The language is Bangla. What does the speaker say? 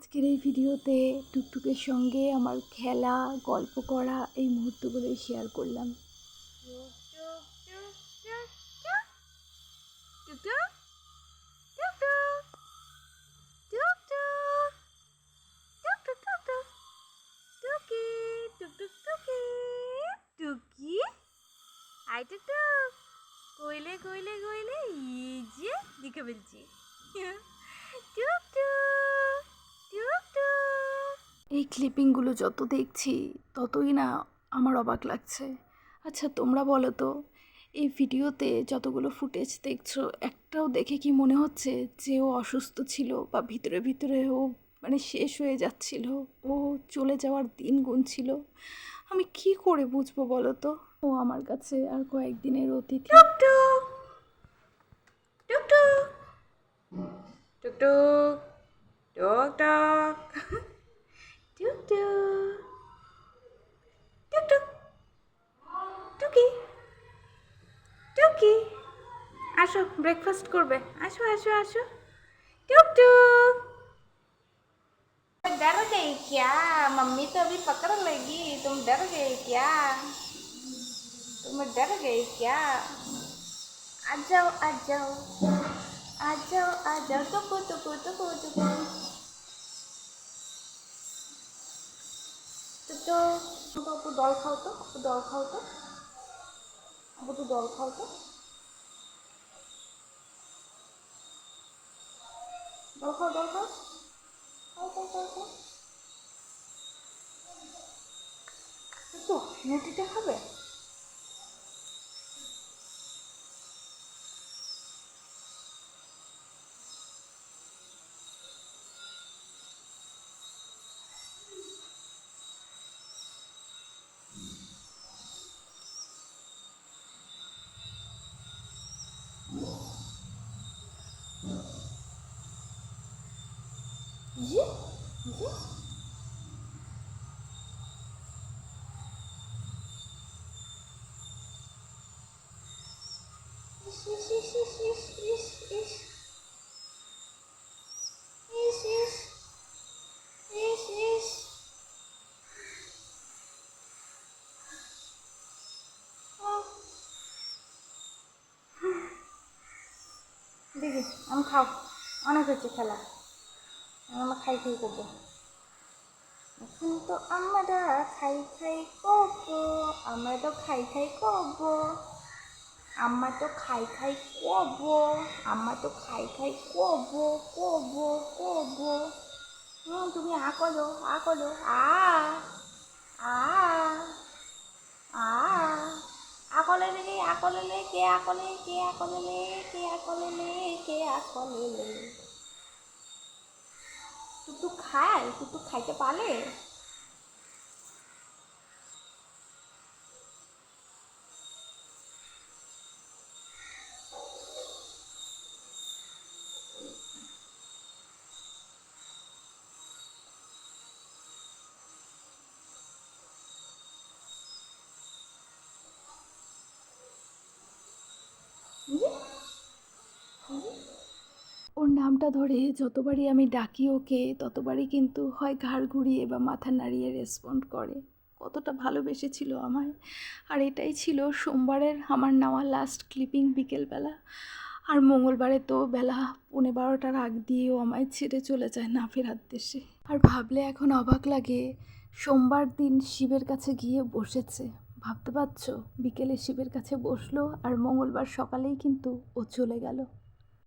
আজকের এই ভিডিওতে টুকটুকের সঙ্গে আমার খেলা, গল্প করা এই মুহূর্তগুলোই শেয়ার করলাম। কইলে কইলে কইলে এই যে দিকে বলছি এই ক্লিপিংগুলো যত দেখছি ততই না আমার অবাক লাগছে। আচ্ছা তোমরা বলো তো, এই ভিডিওতে যতগুলো ফুটেজ দেখছো একটাও দেখে কি মনে হচ্ছে যে ও অসুস্থ ছিল বা ভিতরে ভিতরে ও শেষ হয়ে যাচ্ছিল, ও চলে যাওয়ার দিন গুনছিল? আমি কি করে বুঝবো বলো তো? ও আমার কাছে আর কয়েকদিনের অতিথি। টুকটুক টুকটুক টুকটুক টুকটুক টুকটুক টুকটুক টুকি টুকি আসো, ব্রেকফাস্ট করবে। আসো আসো আসো टुक डर गई क्या? मम्मी तो अभी पकड़ लेगी। तुम डर गई क्या? तुम डर गई क्या? आ जाओ आ जाओ आ जाओ आ जाओ। टुकु टुकु टुकु टुकु तो अपू डॉल खाओ तो, अपू डॉल खाओ तो, अपू तो डॉल खाओ तो, डॉल खाओ डॉल खाओ खाओ खाओ खाओ खाओ। তো রুটিটা খাবে? জি জি ইস ইস ইস ইস ইস ইস ইস ইস ইস ইস দেখি আমি খাও, অনেক হচ্ছে খেলা, আমরা খাই খাই করবো এখন তো। আমরা খাই খাই করবো, আমরা তো খাই খাই করবো, আমরা তো খাই খাই করবো, আমরা তো খাই খাই করবো করবো করবো। তুমি আ করো আ করো আ আ আ আকলেলে আকলেলে কে আকলে কে আকলেলে কে আকলেলে কে আকলেলে। টুকটুক খায়, টুকটুক খাইতে পারে? ওর নামটা ধরে যতবারই আমি ডাকি ওকে ততবারই কিন্তু হয় ঘাড় ঘুরিয়ে বা মাথা নাড়িয়ে রেসপন্ড করে। কতটা ভালোবেসেছিল আমায়। আর এটাই ছিল সোমবারের আমার নেওয়া লাস্ট ক্লিপিং বিকেলবেলা। আর মঙ্গলবারে তো বেলা 11:30টার আগ দিয়েও আমায় ছেড়ে চলে যায় না ফেরার দেশে। আর ভাবলে এখন অবাক লাগে, সোমবার দিন শিবের কাছে গিয়ে বসেছে, ভাবতে পারছো? বিকেলে শিবের কাছে বসলো আর মঙ্গলবার সকালেই কিন্তু ও চলে গেল।